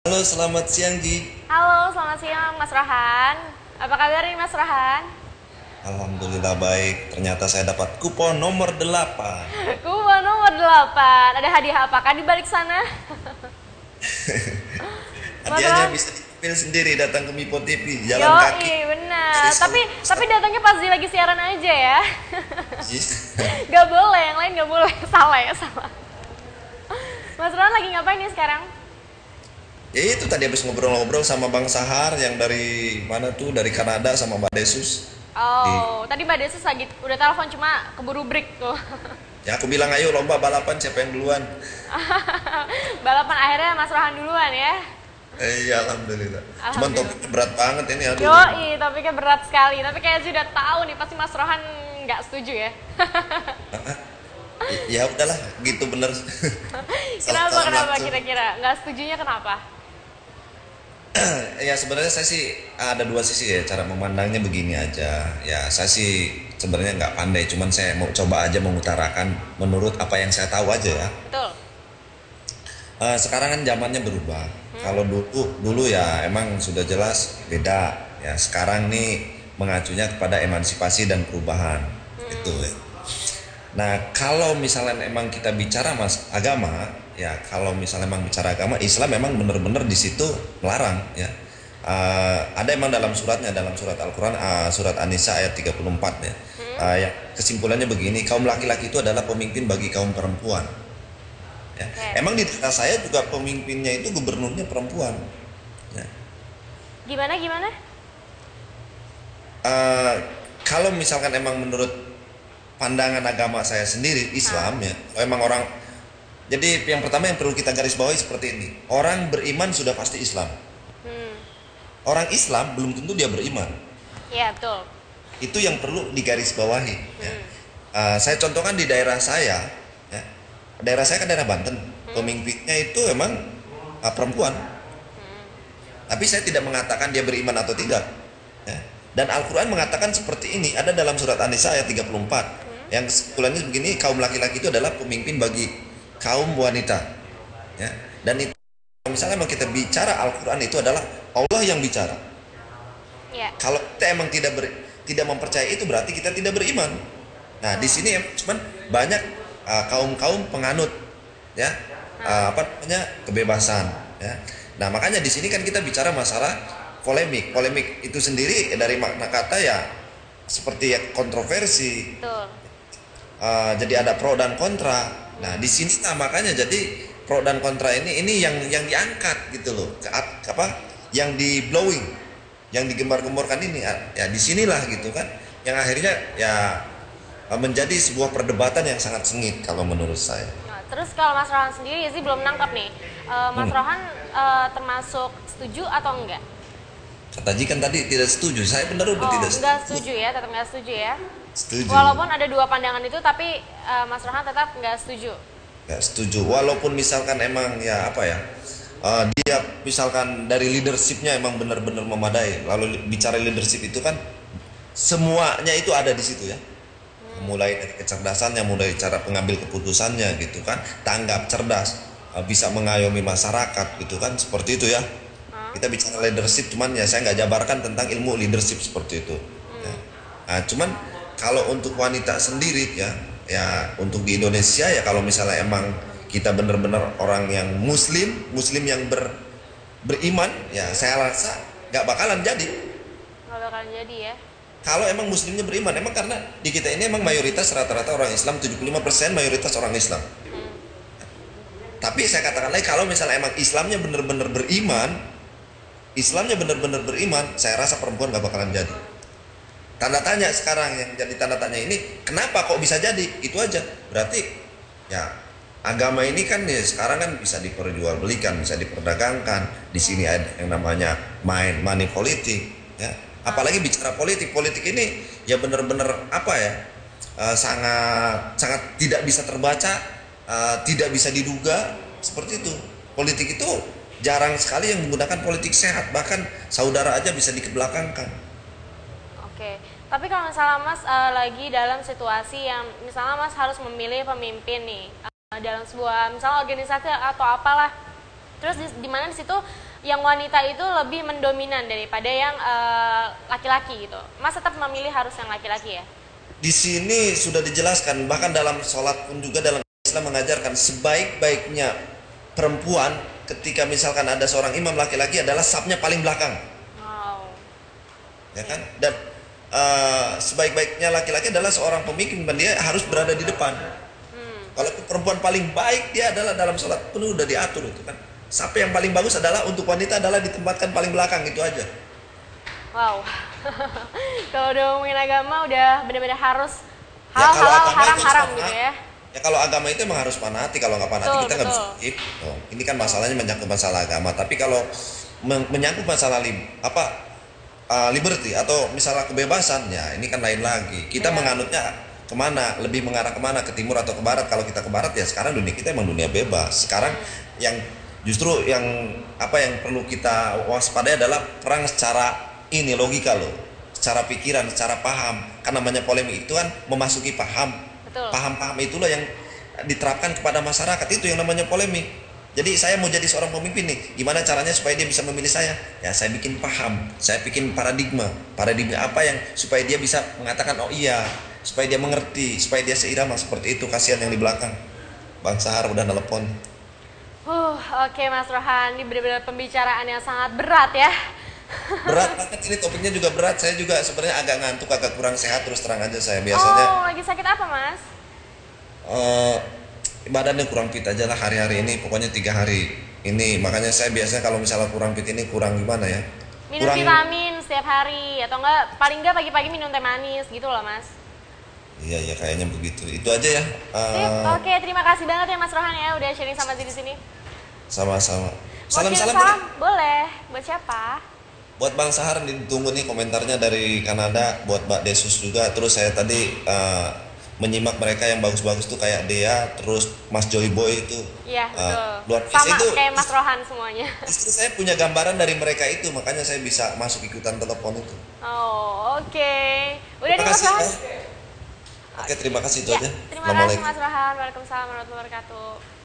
Halo, selamat siang Ji. Halo, selamat siang Mas Rohan. Apa kabar nih Mas Rohan? Alhamdulillah baik. Ternyata saya dapat kupon nomor 8. Kuba nomor 8. Ada hadiah apakah di balik sana? Mas Hadiahnya Rohan? bisa dipilih sendiri datang ke Mipo TV, jalan kaki Yoi, benar. dari Tapi datangnya pas dia lagi siaran aja ya. Ji. Gak boleh, yang lain gak boleh. Salah ya, salah. Mas Rohan lagi ngapain nih sekarang? Ya itu tadi habis ngobrol-ngobrol sama Bang Sahar yang dari mana tuh, dari Kanada sama Mbak Desus. Di Oh, tadi Mbak Desus lagi udah telepon cuma keburu break tuh. Ya aku bilang ayo lomba balapan siapa yang duluan. Balapan akhirnya Mas Rohan duluan ya. Iya alhamdulillah. Cuman Alhamdulillah. topiknya berat banget ini aduh. Yoi, topiknya berat sekali. Tapi kayaknya sudah tahu nih, pasti Mas Rohan nggak setuju ya. Ya udahlah gitu bener. Salah, Kenapa, salah kenapa nafsu. kira-kira? Nggak setujunya kenapa? Ya sebenarnya saya sih ada dua sisi ya cara memandangnya begini aja. Ya saya sih sebenarnya nggak pandai, cuman saya mau coba aja mengutarakan menurut apa yang saya tahu aja ya. Betul. Sekarang kan zamannya berubah. Hmm? Kalau dulu dulu ya emang sudah jelas beda. Ya sekarang nih mengacunya kepada emansipasi dan perubahan itu Hmm. ya. Nah, kalau misalnya emang kita bicara mas agama, ya kalau misalnya emang bicara agama, Islam memang benar-benar di situ melarang, ya. Ada emang dalam suratnya, dalam surat Al-Quran, surat An-Nisa ayat 34 ya. Hmm? Ya, kesimpulannya begini, kaum laki-laki itu adalah pemimpin bagi kaum perempuan. Ya. Oke. Emang di daerah saya juga pemimpinnya itu gubernurnya perempuan. Ya. Gimana, gimana? Eh, Kalau misalkan emang menurut pandangan agama saya sendiri Hah? Islam ya, emang orang. Jadi yang pertama yang perlu kita garis bawahi seperti ini. Orang beriman sudah pasti Islam. Hmm. Orang Islam belum tentu dia beriman. Iya, betul. Itu yang perlu digaris bawahi. Ya. Hmm. Saya contohkan di daerah saya. Ya. Daerah saya kan daerah Banten. Hmm? Pemimpinnya itu emang perempuan. Hmm. Tapi saya tidak mengatakan dia beriman atau tidak. Ya. Dan Al-Quran mengatakan seperti ini. Ada dalam surat An-Nisa ayat 34. Hmm? Yang kesimpulannya begini, kaum laki-laki itu adalah pemimpin bagi kaum wanita. Ya. Dan itu misalnya emang kita bicara Al-Quran itu adalah Allah yang bicara. Iya. Kalau kita emang tidak mempercayai itu berarti kita tidak beriman. Nah di Oh. sini cuman banyak kaum-kaum penganut ya, Hah? apa namanya, kebebasan ya. Nah makanya di sini kan kita bicara masalah polemik. Polemik itu sendiri dari makna kata ya seperti ya kontroversi. Betul. Jadi ada pro dan kontra. Nah di sini makanya jadi pro dan kontra ini yang diangkat gitu loh, apa yang di blowing, yang digembar-gemborkan ini ya disinilah gitu kan, yang akhirnya ya menjadi sebuah perdebatan yang sangat sengit kalau menurut saya. Nah, terus kalau Mas Rohan sendiri sih belum nangkap nih. Mas Hmm. Rohan termasuk setuju atau enggak? Kata Ji kan tadi tidak setuju, saya benar-benar Oh, tidak enggak setuju. setuju ya, tetap enggak setuju ya. Setuju, Walaupun ada dua pandangan itu, tapi Mas Rohan tetap nggak setuju. nggak setuju. Walaupun misalkan emang ya apa ya, dia misalkan dari leadershipnya emang benar-benar memadai. Lalu bicara leadership itu kan semuanya itu ada di situ ya. Mulai dari kecerdasannya, mulai cara pengambil keputusannya gitu kan, tanggap cerdas, bisa mengayomi masyarakat gitu kan, seperti itu ya. Hah? Kita bicara leadership, cuman ya saya nggak jabarkan tentang ilmu leadership seperti itu. Ya. Hmm. Nah, cuman kalau untuk wanita sendiri ya, ya untuk di Indonesia ya kalau misalnya emang kita benar-benar orang yang muslim yang beriman, ya saya rasa nggak bakalan jadi. Nggak bakalan jadi ya. Kalau emang muslimnya beriman, emang karena di kita ini emang mayoritas rata-rata orang Islam, 75% mayoritas orang Islam. Hmm. Tapi saya katakan lagi, kalau misalnya emang Islamnya benar-benar beriman, saya rasa perempuan gak bakalan jadi. Tanda tanya sekarang, yang jadi tanda tanya ini, kenapa kok bisa jadi? Itu aja. Berarti ya agama ini kan ya sekarang kan bisa diperjualbelikan, bisa diperdagangkan. Di sini ada yang namanya main money politik, ya. Hah? Apalagi bicara politik, politik ini ya benar-benar apa ya? Sangat sangat tidak bisa terbaca, tidak bisa diduga, seperti itu. Politik itu jarang sekali yang menggunakan politik sehat, bahkan saudara aja bisa dikebelakangkan. Oke. Tapi kalau misalnya Mas lagi dalam situasi yang misalnya Mas harus memilih pemimpin nih dalam sebuah misalnya organisasi atau apalah. Terus di mana di situ yang wanita itu lebih mendominan daripada yang laki-laki gitu. Mas tetap memilih harus yang laki-laki ya? Di sini sudah dijelaskan, bahkan dalam sholat pun juga dalam Islam mengajarkan sebaik-baiknya perempuan ketika misalkan ada seorang imam laki-laki adalah safnya paling belakang, Wow. ya kan? Dan sebaik-baiknya laki-laki adalah seorang pemimpin dan dia harus berada di depan. Kalau perempuan paling baik dia adalah dalam sholat penuh udah diatur itu kan. Saf yang paling bagus adalah untuk wanita adalah ditempatkan paling belakang, itu aja. Wow. Kalau udah ngomongin agama udah benar-benar harus Ya, kalau halal, agama haram, itu haram sama. gitu ya. Ya kalau agama itu emang harus fanatik, kalau nggak fanatik Betul, kita nggak bisa betul. skip. Oh, ini kan masalahnya menyangkut masalah agama. Tapi kalau menyangkut masalah liberty atau misalnya kebebasan, ya ini kan lain lagi. Kita Iya. menganutnya kemana? Lebih mengarah kemana? Ke timur atau ke barat? Kalau kita ke barat ya sekarang dunia kita emang dunia bebas. Sekarang yang justru yang yang perlu kita waspadai adalah perang secara ini logika loh. Secara pikiran, secara paham. Kan namanya polemik itu kan memasuki paham. Betul. Paham-paham itulah yang diterapkan kepada masyarakat, itu yang namanya polemik. Jadi saya mau jadi seorang pemimpin nih, gimana caranya supaya dia bisa memilih saya? Ya saya bikin paham, saya bikin paradigma apa yang supaya dia bisa mengatakan oh iya, supaya dia mengerti, supaya dia seirama seperti itu. Kasihan yang di belakang, Bang Sahar udah nelpon. Oke Mas Rohan, ini benar-benar pembicaraan yang sangat berat ya. Berat banget ini, topiknya juga berat. Saya juga sebenarnya agak ngantuk, agak kurang sehat, terus terang aja saya biasanya. Oh, lagi sakit apa Mas? Badannya kurang fit aja lah hari-hari ini, pokoknya 3 hari ini. Makanya saya biasanya kalau misalnya kurang fit ini kurang gimana ya, Minum kurang. vitamin setiap hari atau enggak paling enggak pagi-pagi minum teh manis gitu loh Mas. Iya kayaknya begitu. Itu aja ya. Sip, oke, terima kasih banget ya Mas Rohan ya udah sharing sama di sini. Sama-sama. Mau kirim Salam-salam salam? Boleh. Buat siapa? buat Bang Sahar, ditunggu nih komentarnya dari Kanada, buat Mbak Desus juga. Terus saya tadi menyimak mereka yang bagus-bagus tuh kayak Dea, terus Mas Joy Boy itu. Iya, betul. Luar biasa Sama itu. kayak Mas Rohan semuanya. Justru saya punya gambaran dari mereka itu, makanya saya bisa masuk ikutan telepon itu. Oh, oke. Udah nih Terima Mas kasih. Rohan? Oke, terima kasih itu Ya, aja. terima kasih Mas Rohan. Waalaikumsalam warahmatullahi wabarakatuh.